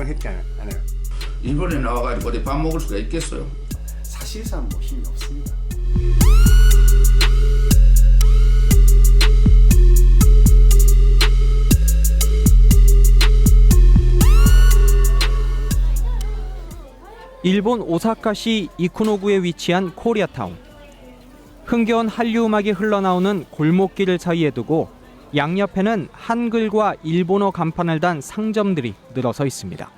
생각을 했지 안 해요? 일본에 나와가지고 어디 밥 먹을 수가 있겠어요? 사실상 뭐 힘이 없습니다. 일본 오사카시 이쿠노구에 위치한 코리아타운. 흥겨운 한류 음악이 흘러나오는 골목길을 사이에 두고 양옆에는 한글과 일본어 간판을 단 상점들이 늘어서 있습니다.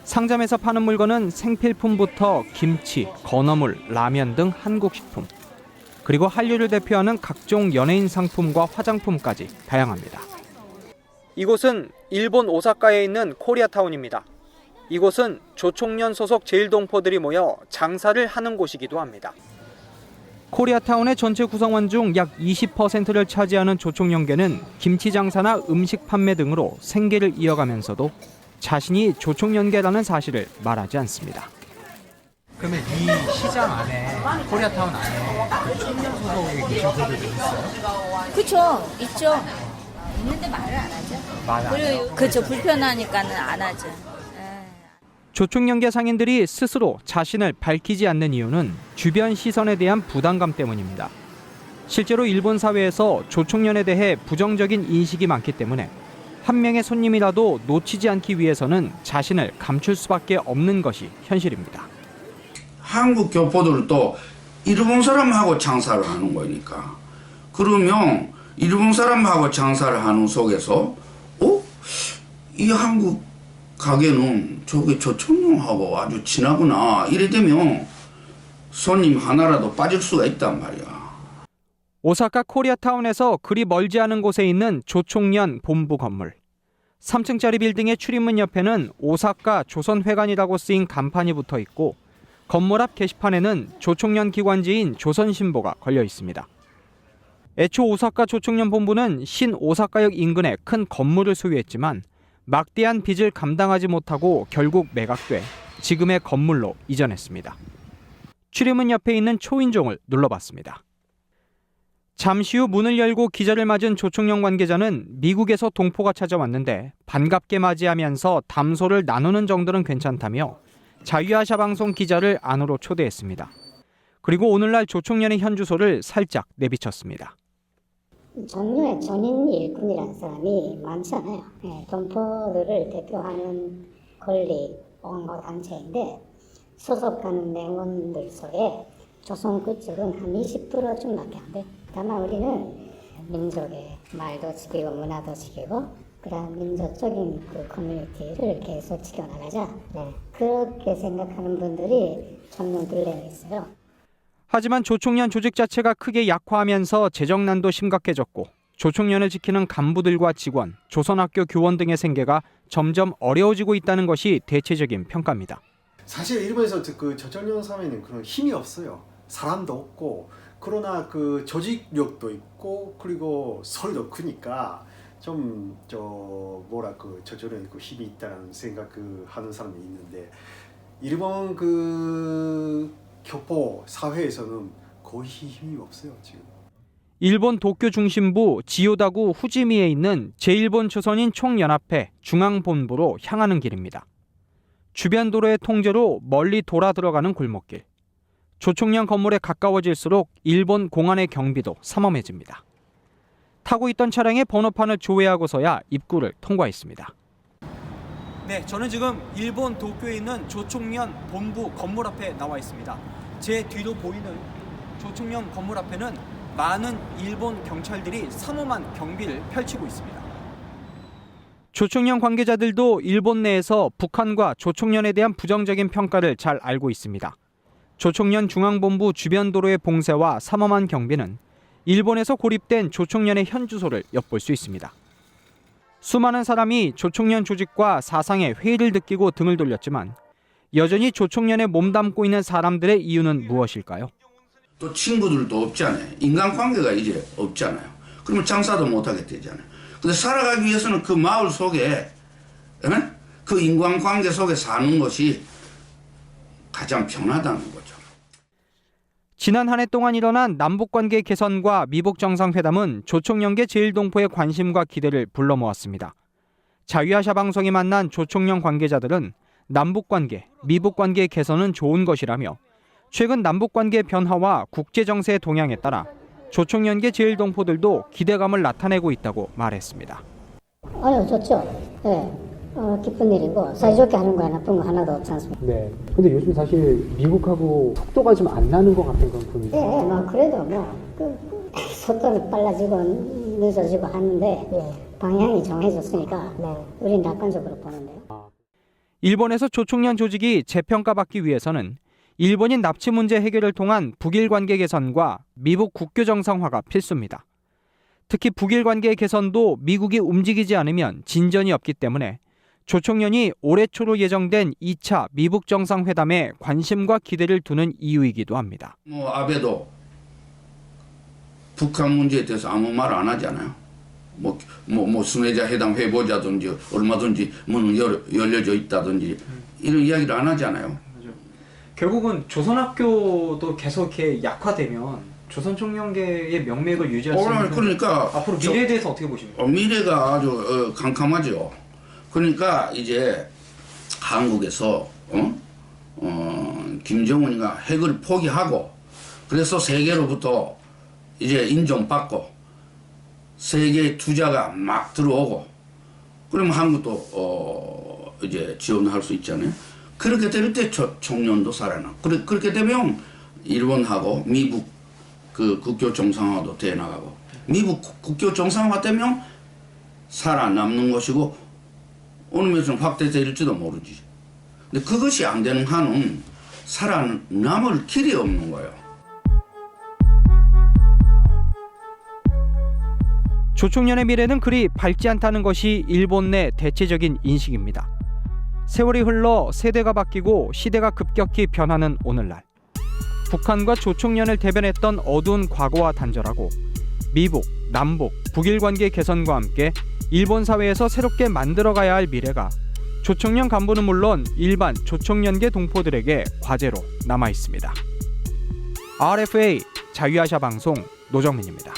상점에서 파는 물건은 생필품부터 김치, 건어물, 라면 등 한국 식품, 그리고 한류를 대표하는 각종 연예인 상품과 화장품까지 다양합니다. 이곳은 일본 오사카에 있는 코리아타운입니다. 이곳은 조총련 소속 제1동포들이 모여 장사를 하는 곳이기도 합니다. 코리아타운의 전체 구성원 중 약 20%를 차지하는 조총련계는 김치 장사나 음식 판매 등으로 생계를 이어가면서도 자신이 조총련계라는 사실을 말하지 않습니다. 그러면 이 시장 안에 코리아타운 안에 청년 소속에 계신 분들도 있어요? 그쵸, 있죠. 있는데 말을 안 하죠. 말 안 해요? 그리고 그쵸, 불편하니까는 안 하죠. 조총련계 상인들이 스스로 자신을 밝히지 않는 이유는 주변 시선에 대한 부담감 때문입니다. 실제로 일본 사회에서 조총련에 대해 부정적인 인식이 많기 때문에 한 명의 손님이라도 놓치지 않기 위해서는 자신을 감출 수밖에 없는 것이 현실입니다. 한국 교포들도 일본 사람하고 장사를 하는 거니까. 그러면 일본 사람하고 장사를 하는 속에서 이 한국 가게는 저게 조총련하고 아주 친하구나. 이래 되면 손님 하나라도 빠질 수가 있단 말이야. 오사카 코리아타운에서 그리 멀지 않은 곳에 있는 조총련 본부 건물. 3층짜리 빌딩의 출입문 옆에는 오사카 조선회관이라고 쓰인 간판이 붙어 있고 건물 앞 게시판에는 조총련 기관지인 조선신보가 걸려 있습니다. 애초 오사카 조총련 본부는 신오사카역 인근에 큰 건물을 소유했지만 막대한 빚을 감당하지 못하고 결국 매각돼 지금의 건물로 이전했습니다. 출입문 옆에 있는 초인종을 눌러봤습니다. 잠시 후 문을 열고 기자를 맞은 조총련 관계자는 미국에서 동포가 찾아왔는데 반갑게 맞이하면서 담소를 나누는 정도는 괜찮다며 자유아시아 방송 기자를 안으로 초대했습니다. 그리고 오늘날 조총련의 현주소를 살짝 내비쳤습니다. 종로에 전인 일꾼이라는 사람이 많잖아요. 동포들을 대표하는 권리 옹호 단체인데 소속하는 명원들 속에 조선 그쪽은 한 20%쯤밖에 안 돼. 다만 우리는 민족의 말도 지키고 문화도 지키고 그다음 민족적인 그 커뮤니티를 계속 지켜나가자. 그렇게 생각하는 분들이 점점 둘레에 있어요. 하지만 조총련 조직 자체가 크게 약화하면서 재정난도 심각해졌고 조총련을 지키는 간부들과 직원, 조선학교 교원 등의 생계가 점점 어려워지고 있다는 것이 대체적인 평가입니다. 사실 일본에서 그 조총련 사회는 그런 힘이 없어요. 사람도 없고 그러나 그 조직력도 있고 그리고 소리도 크니까 좀 조총련이 그 힘이 있다는 생각 하는 사람이 있는데 일본 그 교포 사회에서는 거의 힘이 없어요 지금. 일본 도쿄 중심부 지요다구 후지미에 있는 제1본 조선인 총연합회 중앙본부로 향하는 길입니다. 주변 도로의 통제로 멀리 돌아 들어가는 골목길. 조총련 건물에 가까워질수록 일본 공안의 경비도 삼엄해집니다. 타고 있던 차량의 번호판을 조회하고서야 입구를 통과했습니다. 네, 저는 지금 일본 도쿄에 있는 조총련 본부 건물 앞에 나와 있습니다. 제 뒤로 보이는 조총련 건물 앞에는 많은 일본 경찰들이 삼엄한 경비를 펼치고 있습니다. 조총련 관계자들도 일본 내에서 북한과 조총련에 대한 부정적인 평가를 잘 알고 있습니다. 조총련 중앙본부 주변 도로의 봉쇄와 삼엄한 경비는 일본에서 고립된 조총련의 현주소를 엿볼 수 있습니다. 수많은 사람이 조총련 조직과 사상의 회의를 느끼고 등을 돌렸지만 여전히 조총련에 몸담고 있는 사람들의 이유는 무엇일까요? 또 친구들도 없잖아요. 인간관계가 이제 없잖아요. 그러면 장사도 못하게 되잖아요. 근데 살아가기 위해서는 그 마을 속에 그 인간관계 속에 사는 것이 가장 편하다는 거죠. 지난 한 해 동안 일어난 남북관계 개선과 미북 정상회담은 조총련계 제1동포의 관심과 기대를 불러 모았습니다. 자유아시아 방송이 만난 조총련 관계자들은 남북관계, 미북관계 개선은 좋은 것이라며 최근 남북관계 변화와 국제정세의 동향에 따라 조총련계 제1동포들도 기대감을 나타내고 있다고 말했습니다. 아니요, 좋죠. 네. 기쁜 일이고 사이좋게 하는 거야 나쁜 거 하나도 없지 않습니까? 네. 근데 요즘 사실 미국하고 속도가 좀 안 나는 것 같은 그런 분위기. 예, 뭐 그래도 뭐 속도는 빨라지고 늦어지고 하는데 방향이 정해졌으니까 우린 낙관적으로 보는데요. 일본에서 조총련 조직이 재평가받기 위해서는 일본인 납치 문제 해결을 통한 북일 관계 개선과 미북 국교 정상화가 필수입니다. 특히 북일 관계 개선도 미국이 움직이지 않으면 진전이 없기 때문에 조총련이 올해 초로 예정된 2차 미북 정상회담에 관심과 기대를 두는 이유이기도 합니다. 아베도 북한 문제에 대해서 아무 말 안 하잖아요. 순회자 회담 해보자든지 얼마든지 문은 열려져 있다든지 이런 이야기를 안 하잖아요. 결국은 조선학교도 계속 이렇게 약화되면 조선총련계의 명맥을 유지할 수 있는 그러니까 앞으로 미래에 대해서 어떻게 보십니까? 미래가 아주 캄캄하죠. 그러니까 이제 한국에서 김정은이가 핵을 포기하고 그래서 세계로부터 이제 인정받고 세계 투자가 막 들어오고 그러면 한국도 이제 지원할 수 있잖아요. 그렇게 될 때 총련도 살아나. 그렇게 되면 일본하고 미국 그 국교 정상화도 돼 나가고 미국 국교 정상화 되면 살아남는 것이고 어느 면에서는 확대될지도 모르지. 근데 그것이 안 되는 한은 살아남을 길이 없는 거예요. 조총련의 미래는 그리 밝지 않다는 것이 일본 내 대체적인 인식입니다. 세월이 흘러 세대가 바뀌고 시대가 급격히 변하는 오늘날. 북한과 조총련을 대변했던 어두운 과거와 단절하고 미북, 남북, 북일 관계 개선과 함께 일본 사회에서 새롭게 만들어가야 할 미래가 조총련 간부는 물론 일반 조총련계 동포들에게 과제로 남아 있습니다. RFA 자유아시아 방송 노정민입니다.